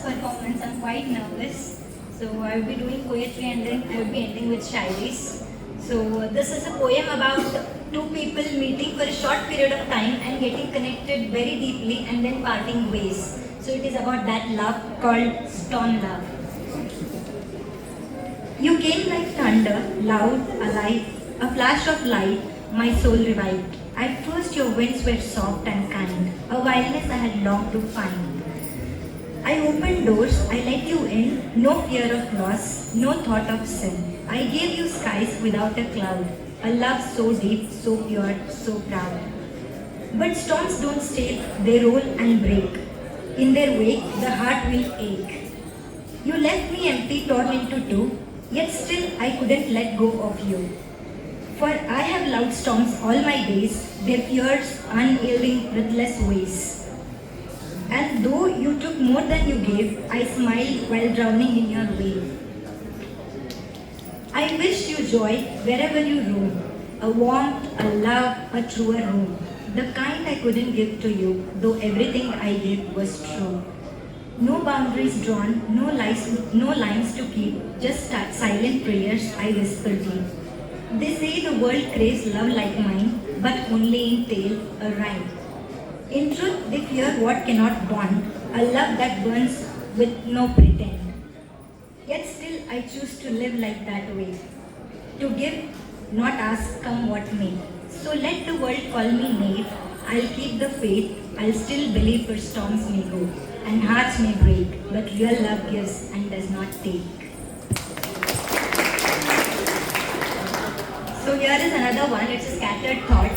performance. I'm quite nervous. So I'll be doing poetry and then we'll be ending with shairis. So this is a poem about two people meeting for a short period of time and getting connected very deeply and then parting ways. So it is about that love called storm love. You came like thunder, loud, alive, a flash of light, my soul revived. At first your winds were soft and kind, a wildness I had longed to find. I opened doors, I let you in, no fear of loss, no thought of sin. I gave you skies without a cloud, a love so deep, so pure, so proud. But storms don't stay, they roll and break. In their wake, the heart will ache. You left me empty, torn into two, yet still I couldn't let go of you. For I have loved storms all my days, their fierce, unyielding, breathless ways. And though you took more than you gave, I smiled while drowning in your wave. I wish you joy wherever you roam, a warmth, a love, a truer home. The kind I couldn't give to you, though everything I gave was true. No boundaries drawn, no lines to keep, just silent prayers I whisper deep. They say the world craves love like mine, but only in tale, a rhyme. In truth, they fear what cannot bond, a love that burns with no pretend. Yet still I choose to live like that way. To give, not ask, come what may. So let the world call me knave, I'll keep the faith, I'll still believe for storms may go, and hearts may break, but real love gives and does not take. So here is another one, it's a scattered thought.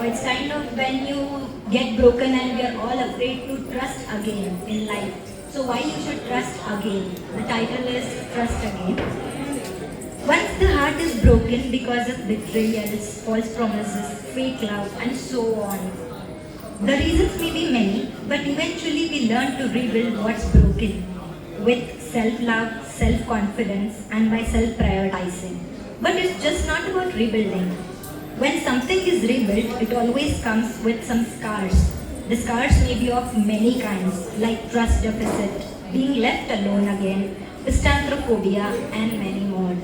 It's kind of when you get broken and we are all afraid to trust again in life. So why you should trust again? The title is Trust Again. Once the heart is broken because of betrayals, false promises, fake love and so on. The reasons may be many, but eventually we learn to rebuild what's broken with self-love, self-confidence and by self-prioritizing. But it's just not about rebuilding. When something is rebuilt, it always comes with some scars. The scars may be of many kinds, like trust deficit, being left alone again, pistanthrophobia, and many more.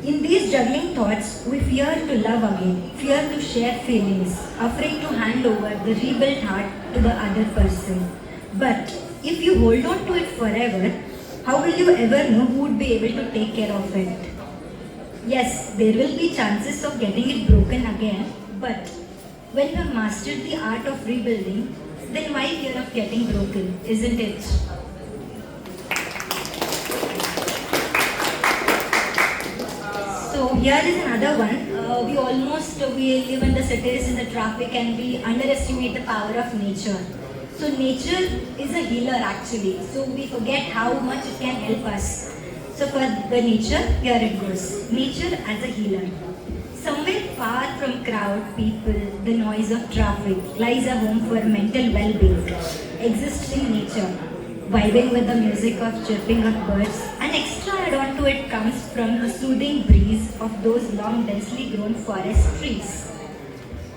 In these juggling thoughts, we fear to love again, fear to share feelings, afraid to hand over the rebuilt heart to the other person. But if you hold on to it forever, how will you ever know who would be able to take care of it? Yes, there will be chances of getting it broken again, but when you have mastered the art of rebuilding, then why fear of getting broken, isn't it? So here is another one. We live in the cities, in the traffic, and we underestimate the power of nature. So nature is a healer actually. So we forget how much it can help us. So for the nature, here it goes. Nature as a healer. Somewhere far from crowd, people, the noise of traffic, lies a home for mental well-being. Exists in nature, vibing with the music of chirping of birds. An extra add-on to it comes from the soothing breeze of those long, densely grown forest trees.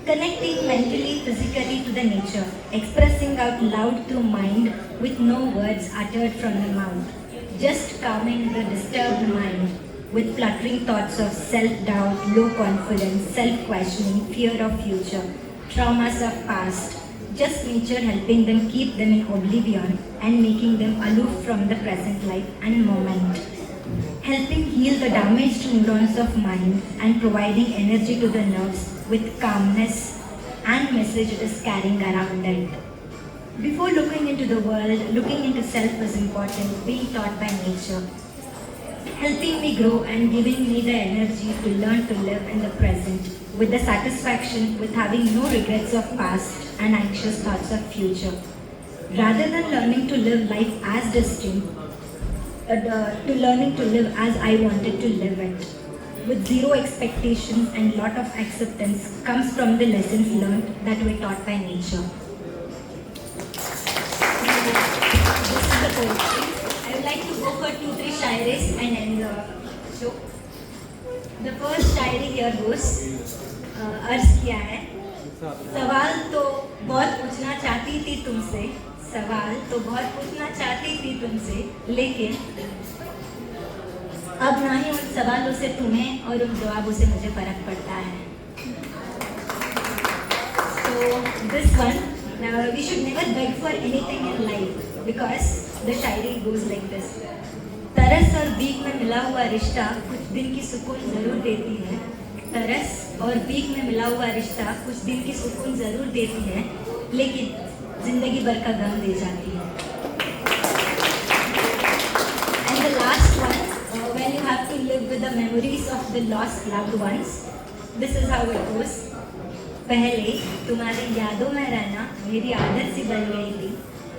Connecting mentally, physically to the nature, expressing out loud through mind with no words uttered from the mouth. Just calming the disturbed mind with fluttering thoughts of self-doubt, low confidence, self-questioning, fear of future, traumas of past. Just nature helping them keep them in oblivion and making them aloof from the present life and moment. Helping heal the damaged neurons of mind and providing energy to the nerves with calmness and message it is carrying around it. Before looking into the world, looking into self is important, being taught by nature. Helping me grow and giving me the energy to learn to live in the present with the satisfaction with having no regrets of past and anxious thoughts of future. Rather than learning to live life as destined, to learning to live as I wanted to live it. With zero expectations and lot of acceptance comes from the lessons learned that were taught by nature. This is the poetry. I would like to go for 2-3 shairis and end the show. The first Shayari here goes, अर्ज किया है। सवाल तो बहुत पूछना चाहती थी तुमसे, सवाल तो बहुत पूछना चाहती थी तुमसे, लेकिन अब ना ही उन सवालों से तुम्हें और उन जवाबों से मुझे फर्क पड़ता है. So this one, now we should never beg for anything in life because the Shayari goes like this. तरस और भीख में मिला हुआ रिश्ता कुछ दिन की सुकून जरूर देती है. तरस और भीख में मिला हुआ रिश्ता कुछ दिन की सुकून जरूर देती है, लेकिन जिंदगी भर का गम दे जाती है. And the last one, when you have to live with the memories of the lost loved ones, this is how it goes. पहले तुम्हारी यादों में रहना मेरी आदत सी बन गई थी.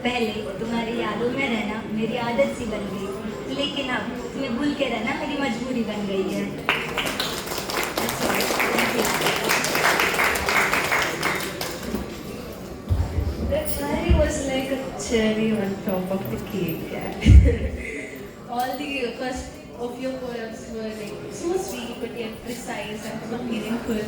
पहले तुम्हारी यादों में रहना मेरी आदत सी बन गई थी, लेकिन अब तुम्हें भूल के रहना मेरी मजबूरी बन गई है. That's all. Thank you. That cherry was like a cherry on top of the cake. Yeah. All the first of your poems were like so sweet but yet precise and so meaningful.